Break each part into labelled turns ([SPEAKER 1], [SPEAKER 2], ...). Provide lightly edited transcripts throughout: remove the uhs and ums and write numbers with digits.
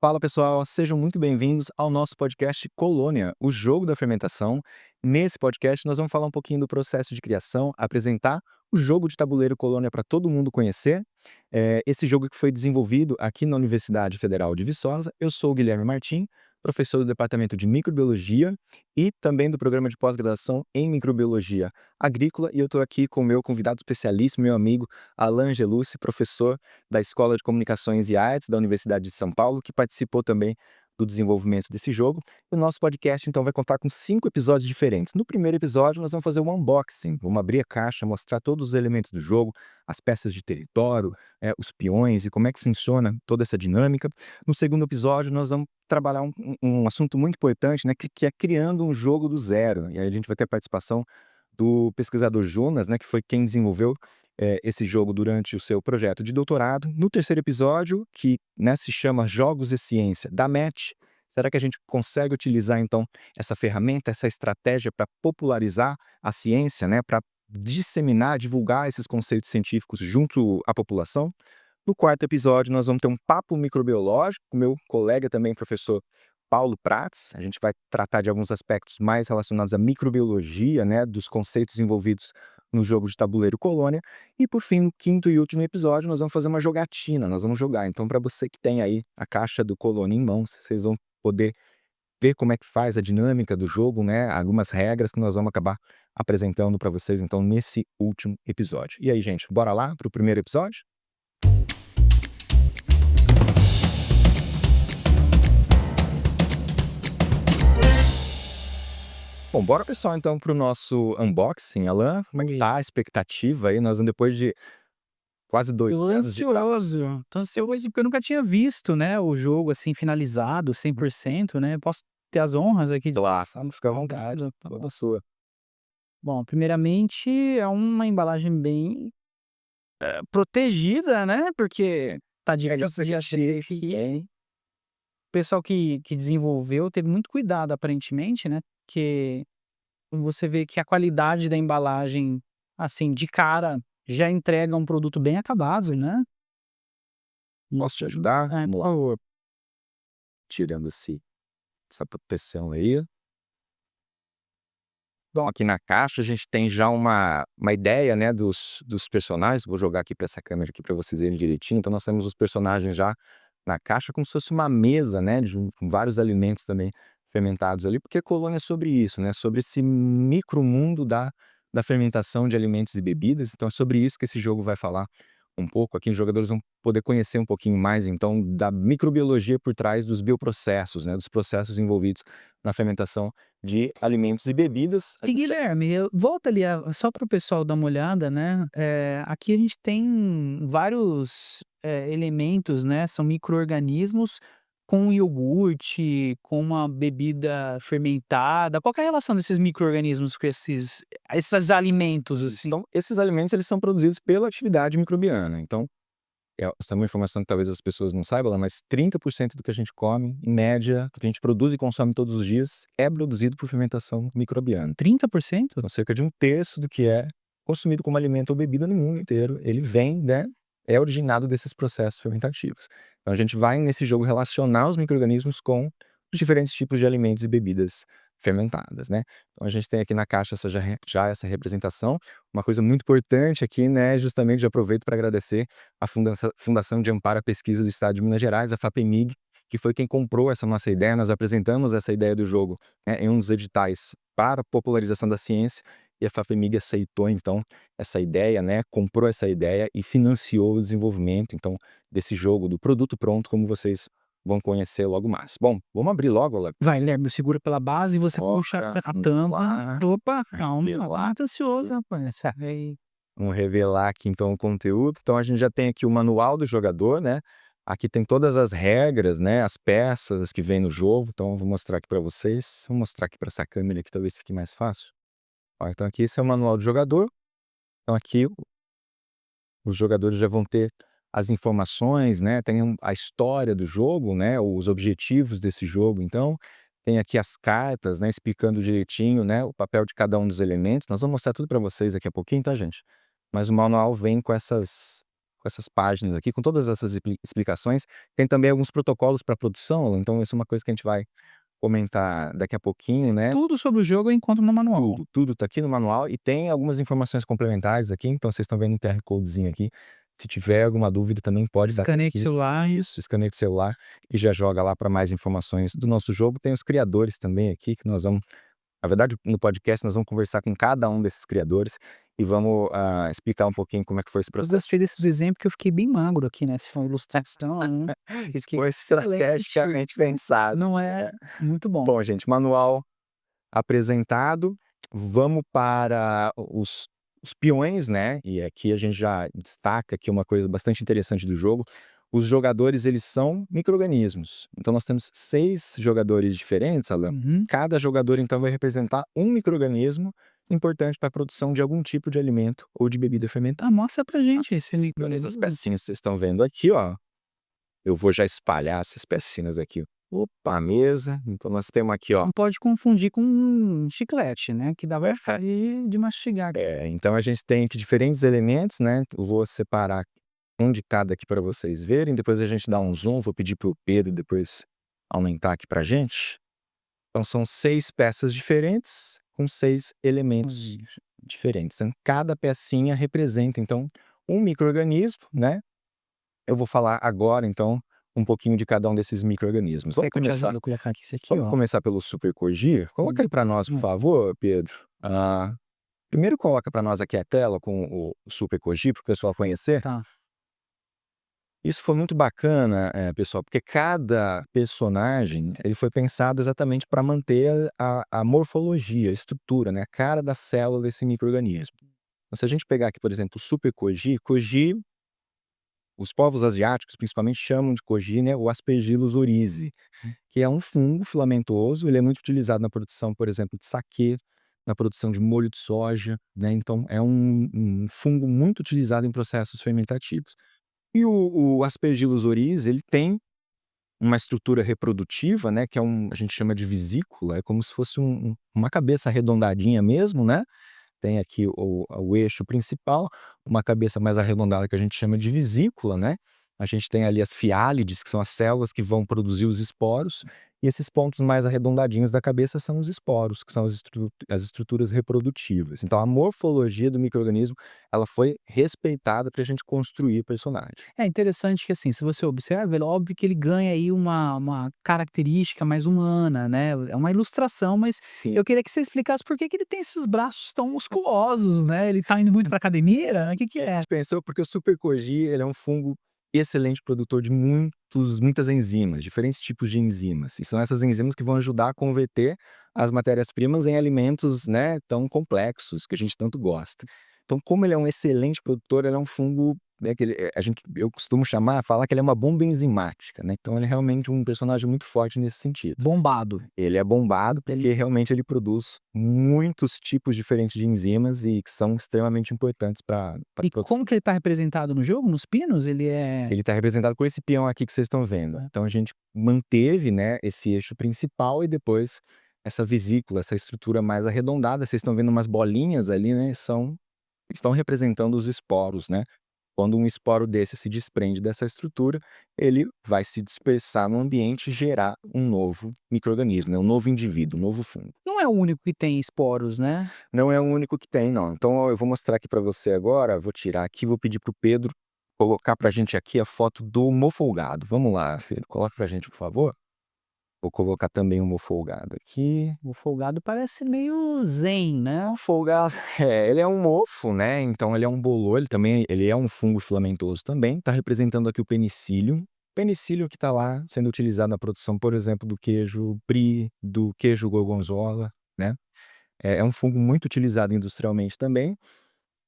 [SPEAKER 1] Fala pessoal, sejam muito bem-vindos ao nosso podcast Colônia, o jogo da fermentação. Nesse podcast nós vamos falar um pouquinho do processo de criação, apresentar o jogo de tabuleiro Colônia para todo mundo conhecer. Esse jogo que foi desenvolvido aqui na Universidade Federal de Viçosa. Eu sou o Guilherme Martim, professor do Departamento de Microbiologia e também do Programa de Pós-Graduação em Microbiologia Agrícola, e eu estou aqui com o meu convidado especialíssimo, meu amigo Alan Gelucci, professor da Escola de Comunicações e Artes da Universidade de São Paulo, que participou também do desenvolvimento desse jogo. O nosso podcast, então, vai contar com 5 episódios diferentes. No primeiro episódio, nós vamos fazer um unboxing, vamos abrir a caixa, mostrar todos os elementos do jogo, as peças de território, os peões e como é que funciona toda essa dinâmica. No segundo episódio, nós vamos trabalhar um assunto muito importante, né, que é criando um jogo do zero. E aí a gente vai ter a participação do pesquisador Jonas, né, que foi quem desenvolveu esse jogo durante o seu projeto de doutorado. No terceiro episódio, que, né, se chama Jogos e Ciência, da MET, será que a gente consegue utilizar, então, essa ferramenta, essa estratégia para popularizar a ciência, né, para disseminar, divulgar esses conceitos científicos junto à população? No quarto episódio, nós vamos ter um papo microbiológico com meu colega também, professor Paulo Prats. A gente vai tratar de alguns aspectos mais relacionados à microbiologia, né, dos conceitos envolvidos no jogo de tabuleiro Colônia. E por fim, no quinto e último episódio, nós vamos fazer uma jogatina, nós vamos jogar. Então, para você que tem aí a caixa do Colônia em mãos, vocês vão poder ver como é que faz a dinâmica do jogo, né, algumas regras que nós vamos acabar apresentando para vocês, então, nesse último episódio. E aí, gente, bora lá para o primeiro episódio? Bom, bora pessoal então para o nosso unboxing. Alan, como é que tá a expectativa aí? Nós depois de quase
[SPEAKER 2] Tô
[SPEAKER 1] 2 anos de
[SPEAKER 2] ansioso porque eu nunca tinha visto, né, o jogo, assim, finalizado 100%, né. Posso ter as honras aqui de
[SPEAKER 1] classe, fica à vontade,
[SPEAKER 2] contado.
[SPEAKER 1] toda sua.
[SPEAKER 2] Bom, primeiramente é uma embalagem bem, protegida, né, porque tá difícil de achar aqui. O pessoal que desenvolveu teve muito cuidado aparentemente, né, porque você vê que a qualidade da embalagem, assim, de cara, já entrega um produto bem acabado, né.
[SPEAKER 1] Posso te ajudar?
[SPEAKER 2] É,
[SPEAKER 1] Vamos
[SPEAKER 2] por
[SPEAKER 1] lá,
[SPEAKER 2] favor.
[SPEAKER 1] tirando essa proteção aí. Bom, aqui na caixa a gente tem já uma ideia, né, dos personagens. Vou jogar aqui para essa câmera aqui para vocês verem direitinho. Então nós temos os personagens já na caixa como se fosse uma mesa, né, com vários alimentos também fermentados ali, porque Colônia é sobre isso, né, sobre esse micromundo da fermentação de alimentos e bebidas. Então é sobre isso que esse jogo vai falar um pouco. Aqui os jogadores vão poder conhecer um pouquinho mais, então, da microbiologia por trás dos bioprocessos, né, dos processos envolvidos na fermentação de alimentos e bebidas.
[SPEAKER 2] E Guilherme, volta ali só para o pessoal dar uma olhada, né, aqui a gente tem vários, elementos, né, são micro-organismos com iogurte, com uma bebida fermentada. Qual que é a relação desses micro-organismos com esses alimentos, assim?
[SPEAKER 1] Então, esses alimentos eles são produzidos pela atividade microbiana. Então, essa é uma informação que talvez as pessoas não saibam, mas 30% do que a gente come, em média, do que a gente produz e consome todos os dias, é produzido por fermentação microbiana.
[SPEAKER 2] 30%?
[SPEAKER 1] Então, cerca de um terço do que é consumido como alimento ou bebida no mundo inteiro, ele vem, né, é originado desses processos fermentativos. Então, a gente vai nesse jogo relacionar os micro-organismos com os diferentes tipos de alimentos e bebidas fermentadas, né. Então, a gente tem aqui na caixa já essa representação. Uma coisa muito importante aqui, né, justamente já aproveito para agradecer a Fundação de Amparo à Pesquisa do Estado de Minas Gerais, a FAPEMIG, que foi quem comprou essa nossa ideia. Nós apresentamos essa ideia do jogo, né, em um dos editais para a popularização da ciência, e a FAPEMIG aceitou então essa ideia, né, comprou essa ideia e financiou o desenvolvimento então desse jogo, do produto pronto, como vocês vão conhecer logo mais. Bom, vamos abrir logo, Alan.
[SPEAKER 2] Vai, Guilherme, segura pela base e você puxa
[SPEAKER 1] Bora,
[SPEAKER 2] a
[SPEAKER 1] vamos
[SPEAKER 2] tampa.
[SPEAKER 1] lá,
[SPEAKER 2] Opa, calma,
[SPEAKER 1] revelar.
[SPEAKER 2] tá ansioso, rapaz. Aí.
[SPEAKER 1] Vamos revelar aqui então o conteúdo. Então a gente já tem aqui o manual do jogador, né? Aqui tem todas as regras, né? As peças que vem no jogo. Então eu vou mostrar aqui para vocês. Vou mostrar aqui para essa câmera que talvez fique mais fácil. Ó, então aqui esse é o manual do jogador. Então aqui os jogadores já vão ter as informações, né? Tem a história do jogo, né? Os objetivos desse jogo. Então tem aqui as cartas, né? Explicando direitinho, né? O papel de cada um dos elementos. Nós vamos mostrar tudo para vocês daqui a pouquinho, tá, gente? Mas o manual vem com com essas páginas aqui, com todas essas explicações. Tem também alguns protocolos para produção, então isso é uma coisa que a gente vai comentar daqui a pouquinho, né.
[SPEAKER 2] Tudo sobre o jogo eu encontro no manual.
[SPEAKER 1] Tudo tá aqui no manual e tem algumas informações complementares aqui, então vocês estão vendo um QR codezinho aqui. Se tiver alguma dúvida também pode bater
[SPEAKER 2] Escaneia com o
[SPEAKER 1] aqui.
[SPEAKER 2] celular.
[SPEAKER 1] Isso, escaneia com o celular e já joga lá para mais informações do nosso jogo. Tem os criadores também aqui que nós vamos, na verdade, no podcast nós vamos conversar com cada um desses criadores e vamos, explicar um pouquinho como é que foi esse
[SPEAKER 2] Eu
[SPEAKER 1] processo.
[SPEAKER 2] gostei desses exemplos que eu fiquei bem magro aqui, né, essa ilustração, né.
[SPEAKER 1] Isso
[SPEAKER 2] Fiquei
[SPEAKER 1] foi
[SPEAKER 2] excelente.
[SPEAKER 1] estrategicamente pensado.
[SPEAKER 2] Não é? Muito bom.
[SPEAKER 1] Bom, gente, manual apresentado, vamos para os peões, né, e aqui a gente já destaca aqui uma coisa bastante interessante do jogo, os jogadores eles são micro-organismos, então nós temos 6 jogadores diferentes, Alan,
[SPEAKER 2] Uhum.
[SPEAKER 1] cada jogador então vai representar um micro-organismo importante para a produção de algum tipo de alimento ou de bebida fermentada.
[SPEAKER 2] Mostra pra gente esse
[SPEAKER 1] Todas as
[SPEAKER 2] micro-organismo.
[SPEAKER 1] pecinhas que vocês estão vendo aqui, ó, eu vou já espalhar essas pecinhas aqui, opa, a mesa, então nós temos aqui, ó.
[SPEAKER 2] Não pode confundir com um chiclete, né, que dá vontade de mastigar.
[SPEAKER 1] Então a gente tem aqui diferentes elementos, né, eu vou separar um de cada aqui para vocês verem, depois a gente dá um zoom, vou pedir para o Pedro depois aumentar aqui pra gente. Então são 6 peças diferentes, com 6 elementos
[SPEAKER 2] Isso.
[SPEAKER 1] diferentes. Então cada pecinha representa então um micro-organismo, né. Eu vou falar agora então um pouquinho de cada um desses micro-organismos.
[SPEAKER 2] Quer que eu te ajude a colocar aqui isso aqui,
[SPEAKER 1] Vamos
[SPEAKER 2] ó?
[SPEAKER 1] começar pelo Super Cogir? Coloca aí para nós, por
[SPEAKER 2] Hum.
[SPEAKER 1] favor, Pedro. Primeiro coloca para nós aqui a tela com o Super Cogir, para o pessoal conhecer.
[SPEAKER 2] Tá.
[SPEAKER 1] Isso foi muito bacana, pessoal, porque cada personagem, ele foi pensado exatamente para manter a morfologia, a estrutura, né, a cara da célula desse micro-organismo. Então se a gente pegar aqui, por exemplo, o Super Cogir, Cogir, os povos asiáticos principalmente chamam de Cogir, né, o Aspergillus oryzae, que é um fungo filamentoso, ele é muito utilizado na produção, por exemplo, de saquê, na produção de molho de soja, né, então é um fungo muito utilizado em processos fermentativos. E o Aspergillus oryzae, ele tem uma estrutura reprodutiva, né, que a gente chama de vesícula, é como se fosse uma cabeça arredondadinha mesmo, né, tem aqui o eixo principal, uma cabeça mais arredondada que a gente chama de vesícula, né. A gente tem ali as fiálides, que são as células que vão produzir os esporos, e esses pontos mais arredondadinhos da cabeça são os esporos, que são as estruturas reprodutivas. Então a morfologia do micro-organismo, ela foi respeitada para a gente construir personagem.
[SPEAKER 2] É interessante que, assim, se você observa, é óbvio que ele ganha aí uma característica mais humana, né, é uma ilustração, mas
[SPEAKER 1] Sim.
[SPEAKER 2] eu queria que você explicasse por que que ele tem esses braços tão musculosos, né, ele tá indo muito pra academia? O que que é?
[SPEAKER 1] Pensou porque o Super Koji, ele é um fungo excelente produtor de muitas enzimas, diferentes tipos de enzimas. E são essas enzimas que vão ajudar a converter as matérias-primas em alimentos, né, tão complexos que a gente tanto gosta. Então, como ele é um excelente produtor, ele é um fungo, né, que eu costumo falar que ele é uma bomba enzimática, né? Então, ele é realmente um personagem muito forte nesse sentido.
[SPEAKER 2] Bombado.
[SPEAKER 1] Ele é bombado porque realmente ele produz muitos tipos diferentes de enzimas e que são extremamente importantes para
[SPEAKER 2] E como que ele tá representado no jogo? Nos pinos? Ele é
[SPEAKER 1] ele está representado por esse peão aqui que vocês estão vendo. Então a gente manteve, né, esse eixo principal e depois essa vesícula, essa estrutura mais arredondada. Vocês estão vendo umas bolinhas ali, né, estão representando os esporos, né. Quando um esporo desse se desprende dessa estrutura, ele vai se dispersar no ambiente e gerar um novo micro-organismo, né, um novo indivíduo, um novo fungo.
[SPEAKER 2] não é o único que tem esporos, né?
[SPEAKER 1] Não é o único que tem não. Então ó, eu vou mostrar aqui para você agora, vou tirar aqui, vou pedir para o Pedro colocar pra gente aqui a foto do mofolgado. Vamos lá, Pedro, coloca pra gente, por favor. Vou colocar também o mofolgado aqui.
[SPEAKER 2] O folgado parece meio zen, né?
[SPEAKER 1] O folgado, ele é um mofo, né, então ele é um bolor, ele é um fungo filamentoso também, tá representando aqui o penicillium. Penicillium que tá lá sendo utilizado na produção, por exemplo, do queijo brie, do queijo gorgonzola, né. É um fungo muito utilizado industrialmente também.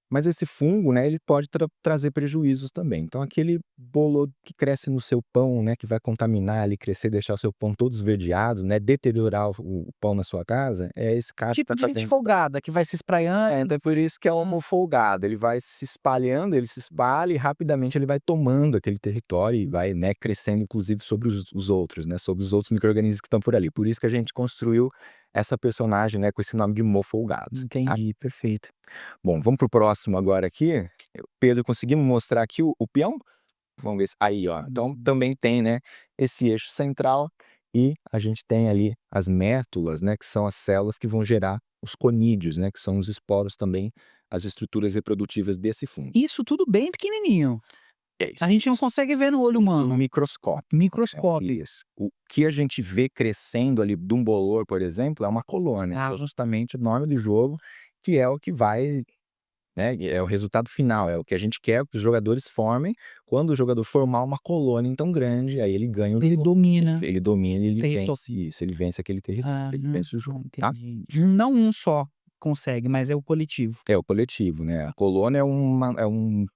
[SPEAKER 1] Mas esse fungo, né, ele pode trazer prejuízos também. Então aquele bolo que cresce no seu pão, né, que vai contaminar ali, crescer, deixar o seu pão todo esverdeado, né, deteriorar o pão na sua casa, é esse cara que
[SPEAKER 2] Tipo
[SPEAKER 1] tá
[SPEAKER 2] de gente
[SPEAKER 1] trazendo.
[SPEAKER 2] folgada, que vai se espraiando.
[SPEAKER 1] Então é por isso que é o homo folgado, ele vai se espalhando, ele se espalha e rapidamente ele vai tomando aquele território e vai, né, crescendo inclusive sobre os outros, né, sobre os outros micro-organismos que estão por ali. Por isso que a gente construiu essa personagem, né, com esse nome de Mo Folgado, tá?
[SPEAKER 2] Entendi, perfeito.
[SPEAKER 1] Bom, vamos pro próximo agora aqui. Pedro, conseguimos mostrar aqui o peão? Vamos ver se aí, ó. Então também tem, né, esse eixo central e a gente tem ali as métulas, né, que são as células que vão gerar os conídeos, né, que são os esporos também, as estruturas reprodutivas desse fungo.
[SPEAKER 2] Isso tudo bem pequenininho.
[SPEAKER 1] É isso.
[SPEAKER 2] A gente não consegue ver no olho
[SPEAKER 1] No
[SPEAKER 2] humano.
[SPEAKER 1] microscópio.
[SPEAKER 2] Microscópio.
[SPEAKER 1] Isso. O que a gente vê crescendo ali de um bolor, por exemplo, é uma colônia, que
[SPEAKER 2] Ah.
[SPEAKER 1] é justamente o nome do jogo, que é o que vai, né, é o resultado final, é o que a gente quer que os jogadores formem. Quando o jogador formar uma colônia tão grande, aí ele ganha o
[SPEAKER 2] Ele
[SPEAKER 1] jogo.
[SPEAKER 2] domina.
[SPEAKER 1] Ele domina e ele
[SPEAKER 2] Território.
[SPEAKER 1] vence isso, ele vence aquele território, ele vence o jogo, tá?
[SPEAKER 2] Entendi. Não um só consegue, mas é o coletivo.
[SPEAKER 1] É o coletivo, né, a colônia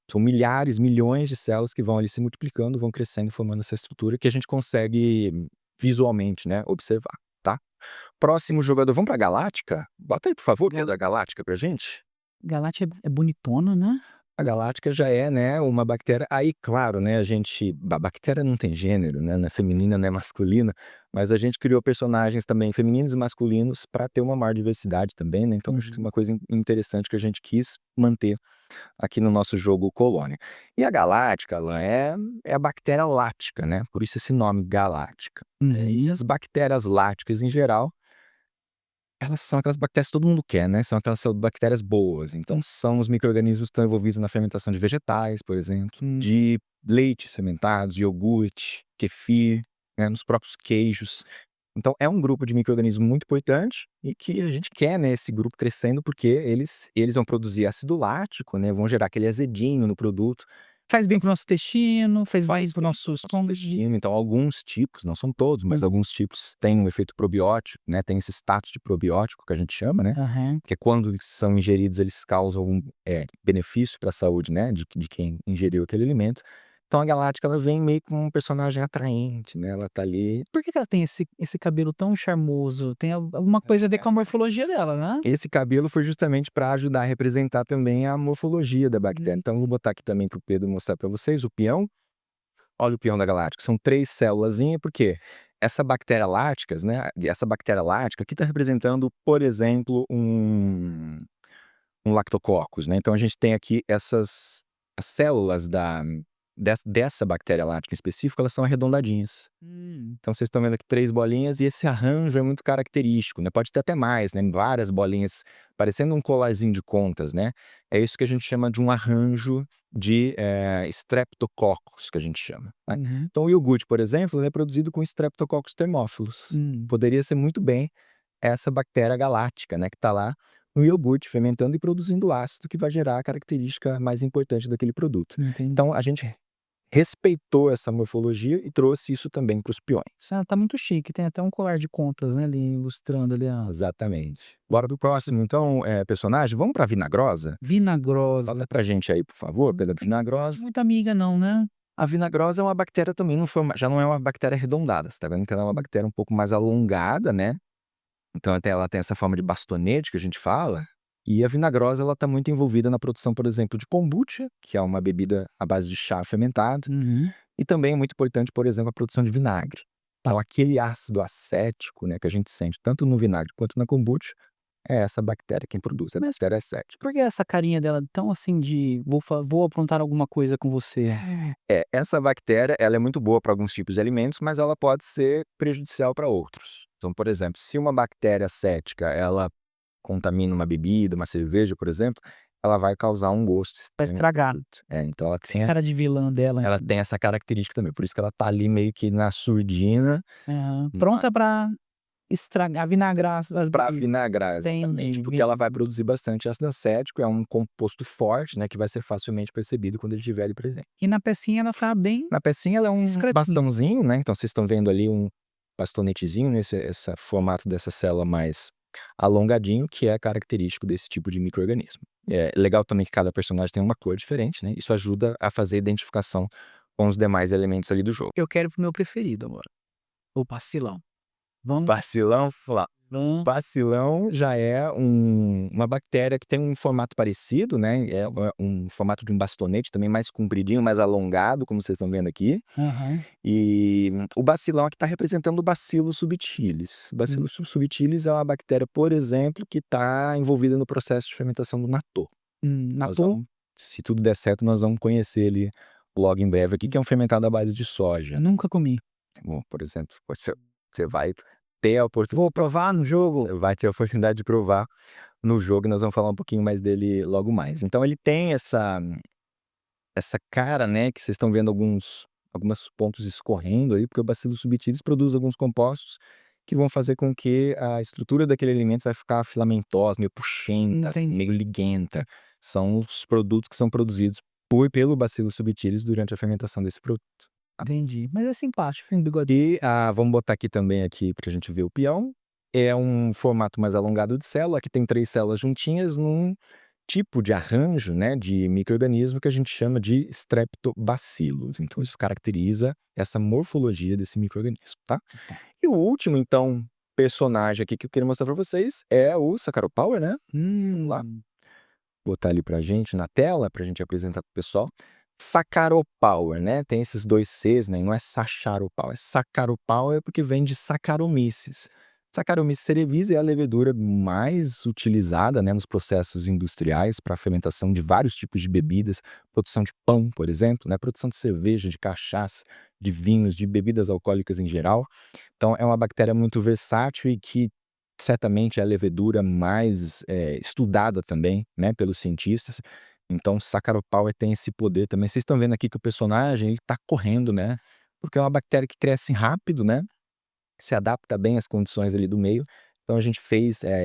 [SPEAKER 1] são milhares, milhões de células que vão ali se multiplicando, vão crescendo, formando essa estrutura que a gente consegue visualmente, né, observar, tá? Próximo jogador, vamos pra Galáctica? Bota aí, por favor, Pedro, a Galáctica pra gente.
[SPEAKER 2] Galáctea é bonitona, né?
[SPEAKER 1] A Galáctica já é, né, uma bactéria aí, claro, né, a bactéria não tem gênero, né, não é feminina, não é masculina, mas a gente criou personagens também femininos e masculinos para ter uma maior diversidade também, né, então acho que é uma coisa interessante que a gente quis manter aqui no nosso jogo Colônia. E a Galáctica, ela é a bactéria lática, né, por isso esse nome Galáctica. E as bactérias láticas em geral, elas são aquelas bactérias que todo mundo quer, né, são aquelas bactérias boas, então são os micro-organismos que estão envolvidos na fermentação de vegetais, por exemplo, de leites fermentados, iogurte, kefir, né, nos próprios queijos. Então é um grupo de micro-organismos muito importante e que a gente quer, né, esse grupo crescendo, porque eles vão produzir ácido lático, né, vão gerar aquele azedinho no produto.
[SPEAKER 2] Faz bem pro nosso intestino, faz bem pro nosso
[SPEAKER 1] Nosso
[SPEAKER 2] estômago.
[SPEAKER 1] intestino. Então alguns tipos, não são todos, mas alguns tipos têm um efeito probiótico, né, tem esse status de probiótico que a gente chama, né,
[SPEAKER 2] Aham.
[SPEAKER 1] que é quando são ingeridos eles causam benefício para a saúde, né, de quem ingeriu aquele alimento. Então a Galáctica ela vem meio como um personagem atraente, né, ela tá ali.
[SPEAKER 2] Por que ela tem esse cabelo tão charmoso? Tem alguma coisa a ver com a morfologia dela, né?
[SPEAKER 1] Esse cabelo foi justamente para ajudar a representar também a morfologia da bactéria. Então eu vou botar aqui também para o Pedro mostrar para vocês o peão. Olha o peão da Galáctica, são 3 célulazinhas, porque essa bactéria láticas, né, essa bactéria lática aqui está representando, por exemplo, um lactococcus, né, então a gente tem aqui as células dessa bactéria lática em específico, elas são arredondadinhas. Então vocês estão vendo aqui 3 bolinhas e esse arranjo é muito característico, né, pode ter até mais, né, várias bolinhas, parecendo um colarzinho de contas, né. É isso que a gente chama de um arranjo de, Streptococcus, que a gente chama, né. Então o iogurte, por exemplo, ele é produzido com Streptococcus thermophilus. Poderia ser muito bem essa bactéria galáctica, né, que está lá no iogurte fermentando e produzindo ácido que vai gerar a característica mais importante daquele produto.
[SPEAKER 2] Entendi.
[SPEAKER 1] Então a gente respeitou essa morfologia e trouxe isso também para os peões.
[SPEAKER 2] Ah, tá muito chique, tem até um colar de contas, né, ali ilustrando ali a
[SPEAKER 1] Exatamente. Bora pro próximo então, personagem, vamos pra Vinagrosa?
[SPEAKER 2] vinagrosa.
[SPEAKER 1] Fala pra gente aí, por favor, pela Vinagrosa.
[SPEAKER 2] Muita amiga não, né?
[SPEAKER 1] A Vinagrosa é uma bactéria também, já não é uma bactéria arredondada, você tá vendo que ela é uma bactéria um pouco mais alongada, né, então até ela tem essa forma de bastonete que a gente fala, e a Vinagrosa ela tá muito envolvida na produção, por exemplo, de kombucha, que é uma bebida à base de chá fermentado, e também é muito importante, por exemplo, a produção de vinagre. Então aquele ácido acético, né, que a gente sente tanto no vinagre quanto na kombucha, é essa bactéria quem produz, é a
[SPEAKER 2] Mas
[SPEAKER 1] bactéria acética.
[SPEAKER 2] por que essa carinha dela tão assim de vou aprontar alguma coisa com você?
[SPEAKER 1] Essa bactéria, ela é muito boa para alguns tipos de alimentos, mas ela pode ser prejudicial para outros. Então, por exemplo, se uma bactéria acética, ela contamina uma bebida, uma cerveja, por exemplo, ela vai causar um gosto
[SPEAKER 2] Vai
[SPEAKER 1] estranho.
[SPEAKER 2] estragar.
[SPEAKER 1] Então ela
[SPEAKER 2] Essa cara de vilã dela.
[SPEAKER 1] ela tem essa característica também, por isso que ela tá ali meio que na surdina.
[SPEAKER 2] Pronta pra estragar, vinagrar as
[SPEAKER 1] Para
[SPEAKER 2] bebidas.
[SPEAKER 1] vinagrar, exatamente, porque ela vai produzir bastante ácido acético, é um composto forte, né, que vai ser facilmente percebido quando ele estiver ali presente.
[SPEAKER 2] E na pecinha ela tá bem
[SPEAKER 1] Na pecinha ela é um
[SPEAKER 2] discretinho.
[SPEAKER 1] bastãozinho, né, então vocês estão vendo ali um bastonetezinho esse formato dessa célula mais alongadinho, que é característico desse tipo de micro-organismo. É legal também que cada personagem tem uma cor diferente, né, isso ajuda a fazer a identificação com os demais elementos ali do jogo.
[SPEAKER 2] Eu quero pro meu preferido agora, o Passilão. Vamos
[SPEAKER 1] Vacilão, vamos lá. Bacilão já é uma bactéria que tem um formato parecido, né, um formato de um bastonete também mais compridinho, mais alongado, como vocês estão vendo aqui.
[SPEAKER 2] Aham.
[SPEAKER 1] E o bacilão aqui está representando o Bacillus subtilis.
[SPEAKER 2] Hum,
[SPEAKER 1] Bacillus subtilis é uma bactéria, por exemplo, que está envolvida no processo de fermentação do natô. Nós
[SPEAKER 2] natô?
[SPEAKER 1] vamos, se tudo der certo, nós vamos conhecer ele logo em breve aqui, que é um fermentado à base de soja.
[SPEAKER 2] Nunca comi.
[SPEAKER 1] Bom, por exemplo, você vai ter a oportunidade.
[SPEAKER 2] Vou provar no jogo?
[SPEAKER 1] Você vai ter a oportunidade de provar no jogo e nós vamos falar um pouquinho mais dele logo mais. Então ele tem essa cara, né, que vocês estão vendo alguns pontos escorrendo aí, porque o Bacillus subtilis produz alguns compostos que vão fazer com que a estrutura daquele alimento vai ficar filamentosa, meio puxenta, assim,
[SPEAKER 2] Entendi,
[SPEAKER 1] meio liguenta. São os produtos que são produzidos pelo Bacillus subtilis durante a fermentação desse produto.
[SPEAKER 2] entendi. Mas é simpático, tem bigode.
[SPEAKER 1] E, vamos botar aqui também aqui pra gente ver o peão. É um formato mais alongado de célula, aqui tem 3 células juntinhas num tipo de arranjo, né, de micro-organismo que a gente chama de Streptobacillus. Então isso caracteriza essa morfologia desse micro-organismo, tá? E o último, então, personagem aqui que eu queria mostrar pra vocês é o Saccharopower, né? Vamos lá, botar ali pra gente na tela, pra gente apresentar pro pessoal. Saccharopower, né? Tem esses 2 Cs, né? Não é Sacharopower, é Saccharopower porque vem de Saccharomyces. Saccharomyces cerevisiae é a levedura mais utilizada, né, nos processos industriais para a fermentação de vários tipos de bebidas, produção de pão, por exemplo, né, produção de cerveja, de cachaça, de vinhos, de bebidas alcoólicas em geral. Então é uma bactéria muito versátil e que certamente é a levedura mais estudada também, né, pelos cientistas. Então Saccharopower tem esse poder também. Vocês estão vendo aqui que o personagem ele está correndo, né, porque é uma bactéria que cresce rápido, né, se adapta bem às condições ali do meio. Então a gente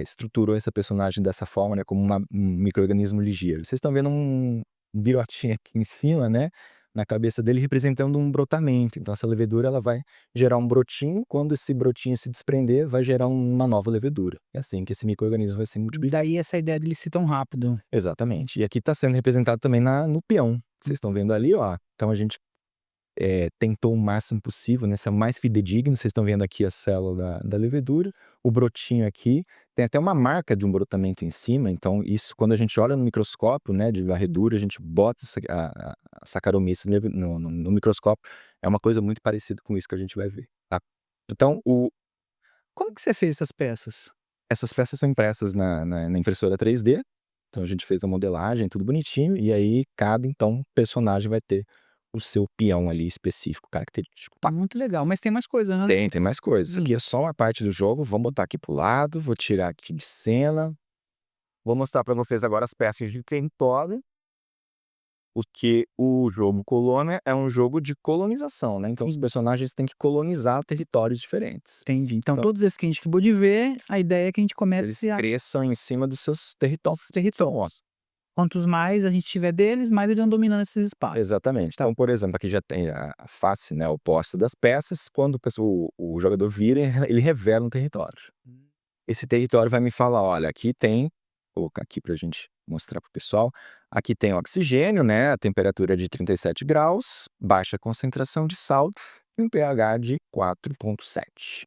[SPEAKER 1] estruturou essa personagem dessa forma, né, como um micro-organismo ligeiro. Vocês estão vendo um birotinho aqui em cima, né, na cabeça dele representando um brotamento. Então essa levedura ela vai gerar um brotinho, quando esse brotinho se desprender, vai gerar uma nova levedura. É assim que esse micro-organismo vai se multiplicar.
[SPEAKER 2] Daí essa ideia dele ser tão rápido.
[SPEAKER 1] Exatamente. E aqui está sendo representado também no peão. Vocês estão vendo ali, ó. Então a gente tentou o máximo possível, né, ser o mais fidedigno. Vocês estão vendo aqui a célula da levedura, o brotinho aqui, tem até uma marca de um brotamento em cima, então isso quando a gente olha no microscópio, né, de varredura, a gente bota a Saccharomyces no microscópio, é uma coisa muito parecida com isso que a gente vai ver, tá. Então
[SPEAKER 2] Como que você fez essas peças?
[SPEAKER 1] essas peças são impressas na impressora 3D, então a gente fez a modelagem, tudo bonitinho, e aí cada, então, personagem vai ter o seu peão ali específico, característico, tá.
[SPEAKER 2] Muito legal, mas tem mais coisa, né?
[SPEAKER 1] Tem mais coisas. Isso aqui é só uma parte do jogo, vamos botar aqui pro lado, vou tirar aqui de cena. Vou mostrar para vocês agora as peças de território, porque o jogo Colônia é um jogo de colonização, né, então os
[SPEAKER 2] Sim.
[SPEAKER 1] personagens têm que colonizar territórios diferentes.
[SPEAKER 2] Entendi. Então
[SPEAKER 1] Então
[SPEAKER 2] todos esses que a gente acabou de ver, a ideia é que a gente
[SPEAKER 1] eles
[SPEAKER 2] comece a
[SPEAKER 1] cresçam em cima dos seus territórios.
[SPEAKER 2] territórios. Quantos mais a gente tiver deles, mais eles vão dominando esses espaços.
[SPEAKER 1] Exatamente. Então, por exemplo, aqui já tem a face, né, oposta das peças, quando o jogador vira, ele revela um território. Esse território vai me falar: olha, aqui tem, vou colocar aqui para a gente mostrar para o pessoal, aqui tem oxigênio, né, a temperatura é de 37 graus, baixa concentração de sal e um pH de 4,7.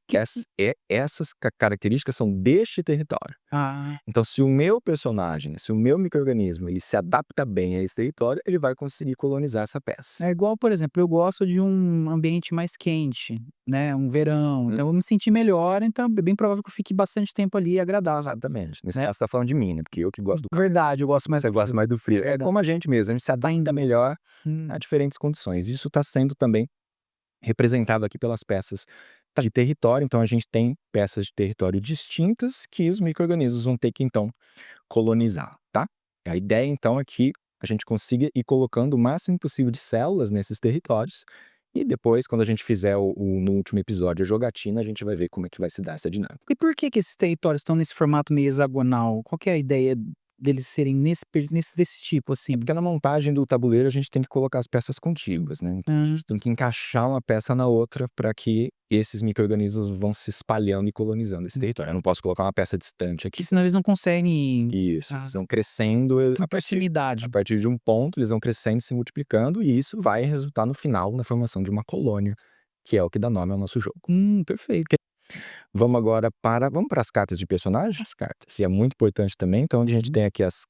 [SPEAKER 1] Essas características são deste território.
[SPEAKER 2] Ah,
[SPEAKER 1] Então, se o meu personagem, se o meu micro-organismo, ele se adapta bem a esse território, ele vai conseguir colonizar essa peça.
[SPEAKER 2] é igual, por exemplo, eu gosto de um ambiente mais quente, né, um verão, então eu vou me sentir melhor, então é bem provável que eu fique bastante tempo ali agradável,
[SPEAKER 1] Exatamente. Nesse
[SPEAKER 2] né.
[SPEAKER 1] caso, você tá falando de mim, né, porque eu que gosto do calor,
[SPEAKER 2] Verdade, eu gosto mais
[SPEAKER 1] você
[SPEAKER 2] do
[SPEAKER 1] gosta
[SPEAKER 2] frio.
[SPEAKER 1] mais do frio. É
[SPEAKER 2] Verdade.
[SPEAKER 1] como a gente mesmo, a gente se adapta melhor
[SPEAKER 2] Hum,
[SPEAKER 1] a diferentes condições. Isso está sendo também representado aqui pelas peças de território. Então a gente tem peças de território distintas que os micro-organismos vão ter que, então, colonizar, tá? A ideia, então, é que a gente consiga ir colocando o máximo possível de células nesses territórios e depois, quando a gente fizer no último episódio, a jogatina, a gente vai ver como é que vai se dar essa dinâmica.
[SPEAKER 2] e por que esses territórios estão nesse formato meio hexagonal? Qual que é a ideia deles serem desse tipo, assim?
[SPEAKER 1] Porque na montagem do tabuleiro a gente tem que colocar as peças contíguas, né? Então a
[SPEAKER 2] Hã.
[SPEAKER 1] gente tem que encaixar uma peça na outra para que esses micro-organismos vão se espalhando e colonizando esse território. Eu não posso colocar uma peça distante aqui.
[SPEAKER 2] Que senão eles não conseguem
[SPEAKER 1] Isso,
[SPEAKER 2] Ah.
[SPEAKER 1] eles vão crescendo
[SPEAKER 2] por proximidade.
[SPEAKER 1] a partir de um ponto, eles vão crescendo, se multiplicando, e isso vai resultar no final na formação de uma colônia, que é o que dá nome ao nosso jogo.
[SPEAKER 2] Perfeito.
[SPEAKER 1] Vamos agora vamos para as cartas de personagem? As cartas. E é muito importante também. Então, onde a gente tem aqui as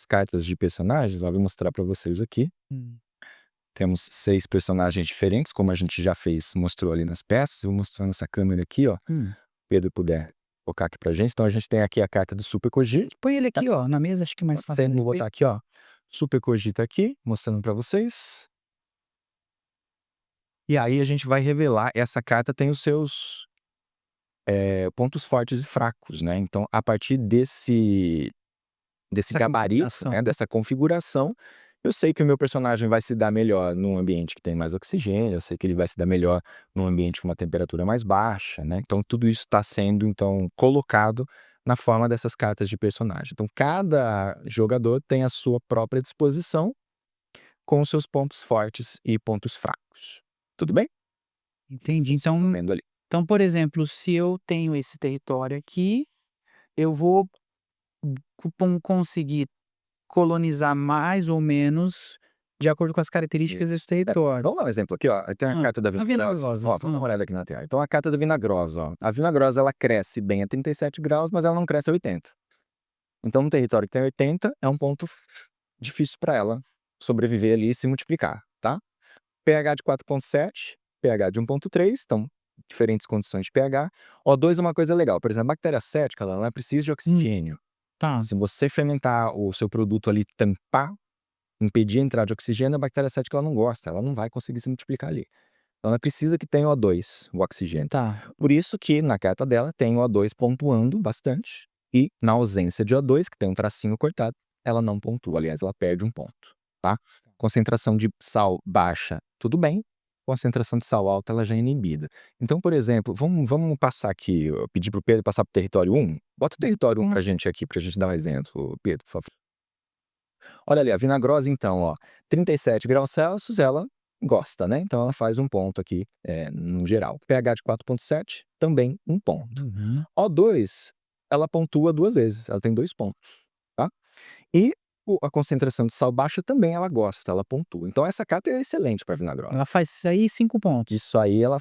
[SPEAKER 1] cartas de personagens, ó, vou mostrar para vocês aqui. Temos 6 personagens diferentes, como a gente já mostrou ali nas peças. Eu vou mostrar nessa câmera aqui, ó. Pedro puder colocar aqui pra gente. Então, a gente tem aqui a carta do Super Cogito.
[SPEAKER 2] Põe ele aqui, ó, na mesa, acho que é mais fácil.
[SPEAKER 1] Vou botar aqui, ó. Super Cogito aqui, mostrando para vocês. E aí a gente vai revelar, essa carta tem os seus pontos fortes e fracos, né? Então, a partir desse
[SPEAKER 2] Essa
[SPEAKER 1] gabarito,
[SPEAKER 2] configuração.
[SPEAKER 1] né, dessa configuração, eu sei que o meu personagem vai se dar melhor num ambiente que tem mais oxigênio, eu sei que ele vai se dar melhor num ambiente com uma temperatura mais baixa, né? Então, tudo isso está sendo, então, colocado na forma dessas cartas de personagem. Então, cada jogador tem a sua própria disposição com os seus pontos fortes e pontos fracos. Tudo bem?
[SPEAKER 2] Entendi. Então,
[SPEAKER 1] Vendo ali.
[SPEAKER 2] por exemplo, se eu tenho esse território aqui, eu vou conseguir colonizar mais ou menos de acordo com as características desse território.
[SPEAKER 1] Vamos dar um exemplo aqui, ó. Tem a carta da Vinagrosa. Ó, vamos dar uma olhada aqui na tela. Então, a carta da Vinagrosa, ó. A Vinagrosa, ela cresce bem a 37 graus, mas ela não cresce a 80. Então, no território que tem 80, é um ponto difícil para ela sobreviver ali e se multiplicar, tá? pH de 4,7, pH de 1,3, então, diferentes condições de pH. O2 é uma coisa legal. Por exemplo, a bactéria cética, ela precisa de oxigênio.
[SPEAKER 2] Tá.
[SPEAKER 1] Se você fermentar o seu produto ali, tampar, impedir a entrada de oxigênio, a bactéria cética ela não gosta, ela não vai conseguir se multiplicar ali. Então ela precisa que tenha O2, o oxigênio.
[SPEAKER 2] Tá.
[SPEAKER 1] Por isso que na carta dela tem o O2 pontuando bastante, e na ausência de O2, que tem um tracinho cortado, ela não pontua, aliás, ela perde um ponto, tá? Concentração de sal baixa, tudo bem. Concentração de sal alta, ela já é inibida. Então, por exemplo, vamos passar aqui, eu pedir para o Pedro passar para o território 1. Bota o território 1 pra gente aqui, pra gente dar um exemplo, Pedro, por favor. Olha ali, a Vinagrosa, então, ó, 37 graus Celsius, ela gosta, né? Então, ela faz um ponto aqui, no geral. pH de 4,7, também um ponto. O2, ela pontua 2 vezes, ela tem 2 pontos, tá? E a concentração de sal baixa também ela gosta, ela pontua. Então, essa carta é excelente para Vinagrosa.
[SPEAKER 2] Ela faz isso aí 5 pontos.
[SPEAKER 1] Isso aí ela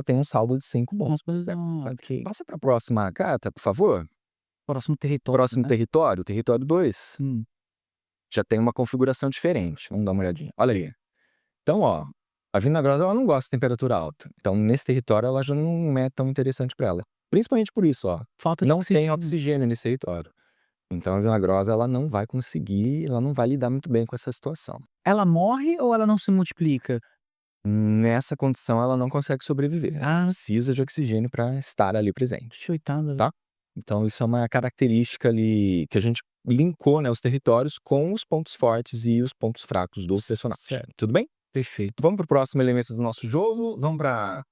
[SPEAKER 1] tem um saldo de 5 pontos.
[SPEAKER 2] Ok.
[SPEAKER 1] Passa para a próxima carta, por favor.
[SPEAKER 2] Próximo território,
[SPEAKER 1] Próximo
[SPEAKER 2] né?
[SPEAKER 1] território, território 2. Já tem uma configuração diferente. Vamos dar uma olhadinha. Olha ali. Então, ó, a Vinagrosa ela não gosta de temperatura alta. Então, nesse território, ela já não é tão interessante para ela. Principalmente por isso, ó.
[SPEAKER 2] Falta de
[SPEAKER 1] Não tem
[SPEAKER 2] oxigênio.
[SPEAKER 1] oxigênio nesse território. Então, a Vinagrosa ela não vai conseguir, ela não vai lidar muito bem com essa situação.
[SPEAKER 2] Ela morre ou ela não se multiplica?
[SPEAKER 1] Nessa condição, ela não consegue sobreviver. Ela precisa de oxigênio para estar ali presente.
[SPEAKER 2] Coitada.
[SPEAKER 1] Tá? Então, isso é uma característica ali que a gente linkou, né, os territórios com os pontos fortes e os pontos fracos do personagem.
[SPEAKER 2] Certo.
[SPEAKER 1] Tudo bem?
[SPEAKER 2] Perfeito.
[SPEAKER 1] Vamos para o próximo elemento do nosso jogo. Vamos para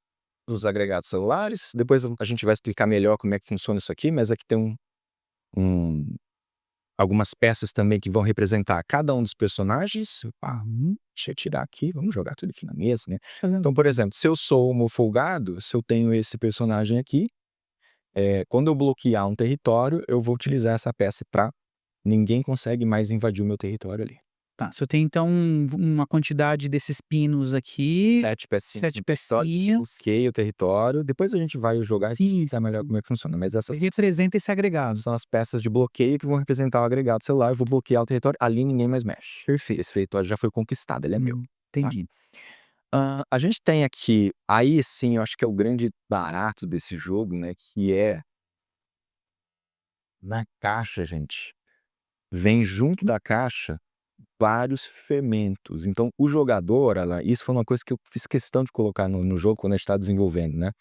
[SPEAKER 1] os agregados celulares. Depois a gente vai explicar melhor como é que funciona isso aqui, mas aqui tem algumas peças também que vão representar cada um dos personagens. Deixa eu tirar aqui, vamos jogar tudo aqui na mesa, né? Então, por exemplo, se eu sou homofolgado, se eu tenho esse personagem aqui, quando eu bloquear um território, eu vou utilizar essa peça para ninguém consegue mais invadir o meu território ali.
[SPEAKER 2] Tá, se eu tenho então uma quantidade desses pinos aqui,
[SPEAKER 1] 7 pecinhas.
[SPEAKER 2] 7 pecinhas,
[SPEAKER 1] Bloqueia o território. Depois a gente vai jogar e
[SPEAKER 2] Sim,
[SPEAKER 1] explicar melhor como é que funciona. Mas essas
[SPEAKER 2] representa esse agregado.
[SPEAKER 1] são as peças de bloqueio que vão representar o agregado celular. Eu vou bloquear o território, ali ninguém mais mexe.
[SPEAKER 2] Perfeito.
[SPEAKER 1] Esse território já foi conquistado, ele é meu.
[SPEAKER 2] Entendi.
[SPEAKER 1] A gente tem aqui, aí sim, eu acho que é o grande barato desse jogo, né? Que é na caixa, gente. Vem junto da caixa vários fermentos. Então, o jogador, isso foi uma coisa que eu fiz questão de colocar no jogo quando a gente está desenvolvendo, né?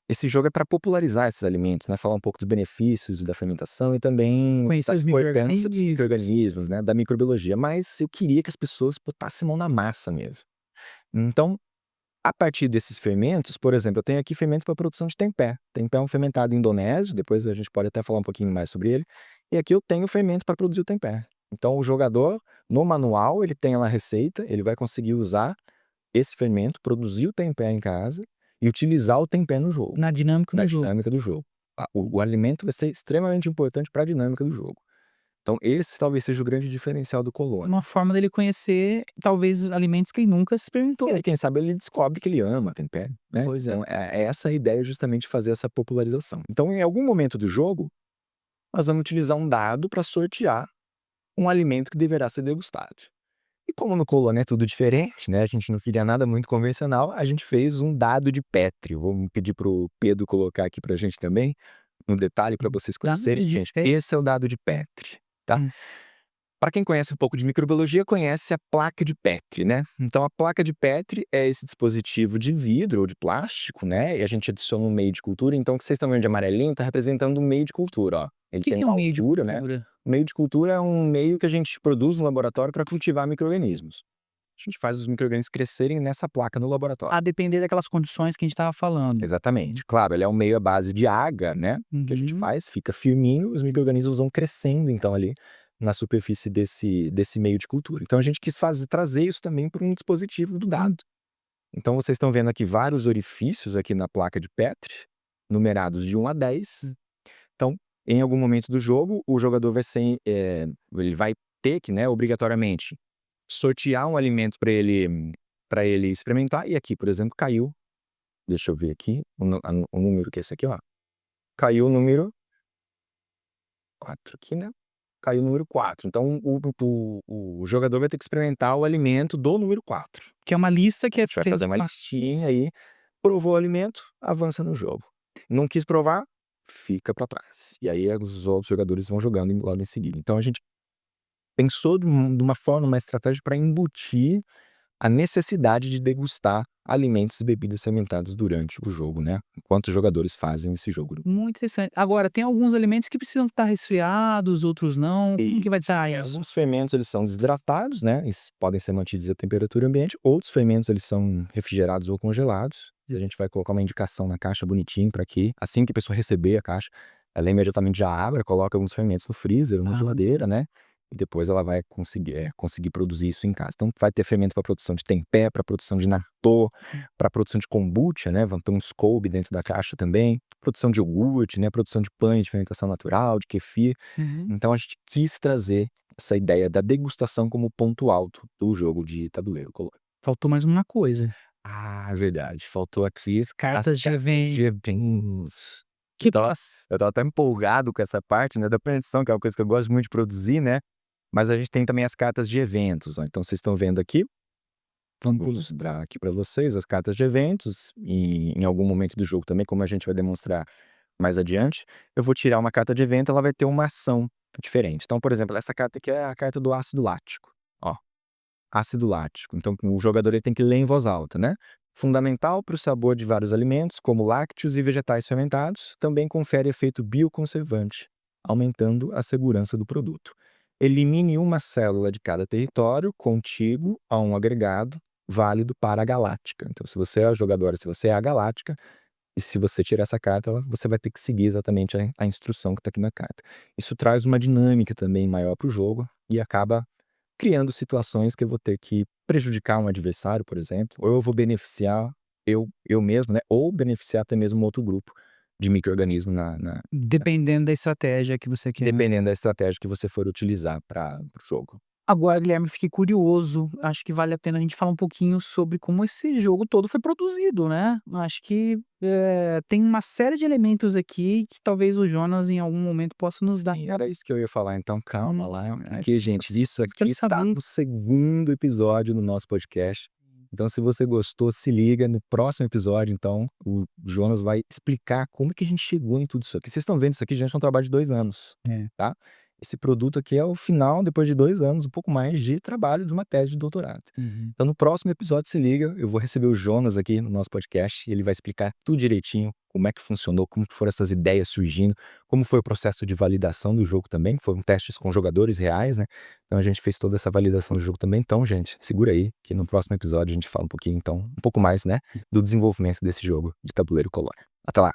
[SPEAKER 1] Esse jogo é para popularizar esses alimentos, né? Falar um pouco dos benefícios da fermentação e também
[SPEAKER 2] Conhecer
[SPEAKER 1] da
[SPEAKER 2] os
[SPEAKER 1] importância dos
[SPEAKER 2] micro-organismos.
[SPEAKER 1] micro-organismos, né? Da microbiologia. Mas eu queria que as pessoas botassem a mão na massa mesmo. Então, a partir desses fermentos, por exemplo, eu tenho aqui fermento para produção de tempé. Tempé é um fermentado indonésio, depois a gente pode até falar um pouquinho mais sobre ele. E aqui eu tenho fermento para produzir o tempé. Então, o jogador, no manual, ele tem lá a receita, ele vai conseguir usar esse fermento, produzir o tempé em casa e utilizar o tempé no jogo.
[SPEAKER 2] Na dinâmica
[SPEAKER 1] Na
[SPEAKER 2] do jogo.
[SPEAKER 1] dinâmica do jogo. O alimento vai ser extremamente importante para a dinâmica do jogo. Então esse talvez seja o grande diferencial do Colônia.
[SPEAKER 2] Uma forma dele conhecer, talvez, alimentos que ele nunca experimentou.
[SPEAKER 1] E aí quem sabe ele descobre que ele ama a tempero, né.
[SPEAKER 2] Pois é.
[SPEAKER 1] Então é essa a ideia justamente de fazer essa popularização. Então em algum momento do jogo, nós vamos utilizar um dado para sortear um alimento que deverá ser degustado. E como no Colônia é tudo diferente, né, a gente não queria nada muito convencional, a gente fez um dado de Petri. Vamos pedir para o Pedro colocar aqui pra gente também, no detalhe para vocês conhecerem. Gente, esse é o dado de Petri, tá.
[SPEAKER 2] Hum.
[SPEAKER 1] Para quem conhece um pouco de microbiologia, conhece a placa de Petri, né. Então a placa de Petri é esse dispositivo de vidro ou de plástico, né, e a gente adiciona um meio de cultura, então o que vocês estão vendo de amarelinho tá representando um meio de cultura, ó. Ele
[SPEAKER 2] O que
[SPEAKER 1] tem
[SPEAKER 2] que é
[SPEAKER 1] uma
[SPEAKER 2] um meio de
[SPEAKER 1] altura, né.
[SPEAKER 2] cultura?
[SPEAKER 1] O meio de cultura é um meio que a gente produz no laboratório para cultivar micro-organismos. A gente faz os micro-organismos crescerem nessa placa no laboratório.
[SPEAKER 2] A depender daquelas condições que a gente estava falando.
[SPEAKER 1] Exatamente. Claro, ele é um meio à base de água, né, que a gente
[SPEAKER 2] Uhum.
[SPEAKER 1] faz, fica firminho, os micro-organismos vão crescendo então ali na superfície desse meio de cultura. Então a gente quis trazer isso também para um dispositivo do dado. Então vocês estão vendo aqui vários orifícios aqui na placa de Petri, numerados de 1 a 10. Então, em algum momento do jogo, o jogador vai ser, ele vai ter que, né, obrigatoriamente sortear um alimento para ele experimentar. E aqui, por exemplo, caiu, deixa eu ver aqui, o número que é esse aqui, ó. Caiu o número 4 aqui, né? Caiu o número 4. Então o jogador vai ter que experimentar o alimento do número 4.
[SPEAKER 2] Que é uma lista que
[SPEAKER 1] A
[SPEAKER 2] é
[SPEAKER 1] gente vai
[SPEAKER 2] feita
[SPEAKER 1] fazer uma
[SPEAKER 2] de
[SPEAKER 1] listinha aí, provou o alimento, avança no jogo. Não quis provar, fica para trás. E aí os outros jogadores vão jogando logo em seguida. Então a gente pensou de uma forma, uma estratégia para embutir a necessidade de degustar alimentos e bebidas fermentadas durante o jogo, né, enquanto os jogadores fazem esse jogo.
[SPEAKER 2] Muito interessante. Agora, tem alguns alimentos que precisam estar resfriados, outros não. Como que vai estar isso?
[SPEAKER 1] Alguns fermentos eles são desidratados, né, eles podem ser mantidos à temperatura ambiente, outros fermentos eles são refrigerados ou congelados. A gente vai colocar uma indicação na caixa bonitinho para que, assim que a pessoa receber a caixa, ela imediatamente já abra, coloca alguns fermentos no freezer ou na geladeira, né, e depois ela vai conseguir produzir isso em casa. Então vai ter fermento para produção de tempé, para produção de natô, para produção de kombucha, né, vão ter um SCOBY dentro da caixa também, produção de iogurte, né, produção de pães de fermentação natural, de kefir.
[SPEAKER 2] Uhum.
[SPEAKER 1] Então a gente quis trazer essa ideia da degustação como ponto alto do jogo de tabuleiro Colônia.
[SPEAKER 2] Faltou mais uma coisa.
[SPEAKER 1] Ah, verdade, faltou aqui as
[SPEAKER 2] Cartas de evento.
[SPEAKER 1] eventos.
[SPEAKER 2] Que
[SPEAKER 1] Eu estava até empolgado com essa parte, né, da produção, que é uma coisa que eu gosto muito de produzir, né, mas a gente tem também as cartas de eventos, ó. Então vocês estão vendo aqui, vou mostrar aqui para vocês as cartas de eventos, e em algum momento do jogo também, como a gente vai demonstrar mais adiante, eu vou tirar uma carta de evento, ela vai ter uma ação diferente. Então, por exemplo, essa carta aqui é a carta do ácido lático, ó, ácido lático. Então o jogador ele tem que ler em voz alta, né. Fundamental para o sabor de vários alimentos, como lácteos e vegetais fermentados, também confere efeito bioconservante, aumentando a segurança do produto. Elimine uma célula de cada território contíguo a um agregado válido para a galáctica. Então se você é a jogadora, se você é a galáctica, e se você tirar essa carta, você vai ter que seguir exatamente a instrução que está aqui na carta. Isso traz uma dinâmica também maior para o jogo e acaba criando situações que eu vou ter que prejudicar um adversário, por exemplo, ou eu vou beneficiar eu mesmo, né, ou beneficiar até mesmo um outro grupo de micro-organismo
[SPEAKER 2] Dependendo da estratégia que você quer.
[SPEAKER 1] dependendo da estratégia que você for utilizar para o jogo.
[SPEAKER 2] Agora, Guilherme, fiquei curioso. Acho que vale a pena a gente falar um pouquinho sobre como esse jogo todo foi produzido, né? Acho que tem uma série de elementos aqui que talvez o Jonas em algum momento possa nos dar.
[SPEAKER 1] E era isso que eu ia falar, então calma lá,
[SPEAKER 2] Ai,
[SPEAKER 1] porque gente, isso
[SPEAKER 2] quero
[SPEAKER 1] aqui tá
[SPEAKER 2] saber.
[SPEAKER 1] no segundo episódio do nosso podcast. Então se você gostou, se liga no próximo episódio, então, o Jonas vai explicar como que a gente chegou em tudo isso aqui. Vocês estão vendo isso aqui, gente, é um trabalho de 2 anos,
[SPEAKER 2] É.
[SPEAKER 1] tá. Esse produto aqui é o final, depois de 2 anos, um pouco mais de trabalho de uma tese de doutorado.
[SPEAKER 2] Uhum.
[SPEAKER 1] Então no próximo episódio, se liga, eu vou receber o Jonas aqui no nosso podcast, e ele vai explicar tudo direitinho, como é que funcionou, como que foram essas ideias surgindo, como foi o processo de validação do jogo também, que foram testes com jogadores reais, né. Então a gente fez toda essa validação do jogo também. Então, gente, segura aí, que no próximo episódio a gente fala um pouquinho, então, um pouco mais, né, do desenvolvimento desse jogo de tabuleiro Colônia. Até lá.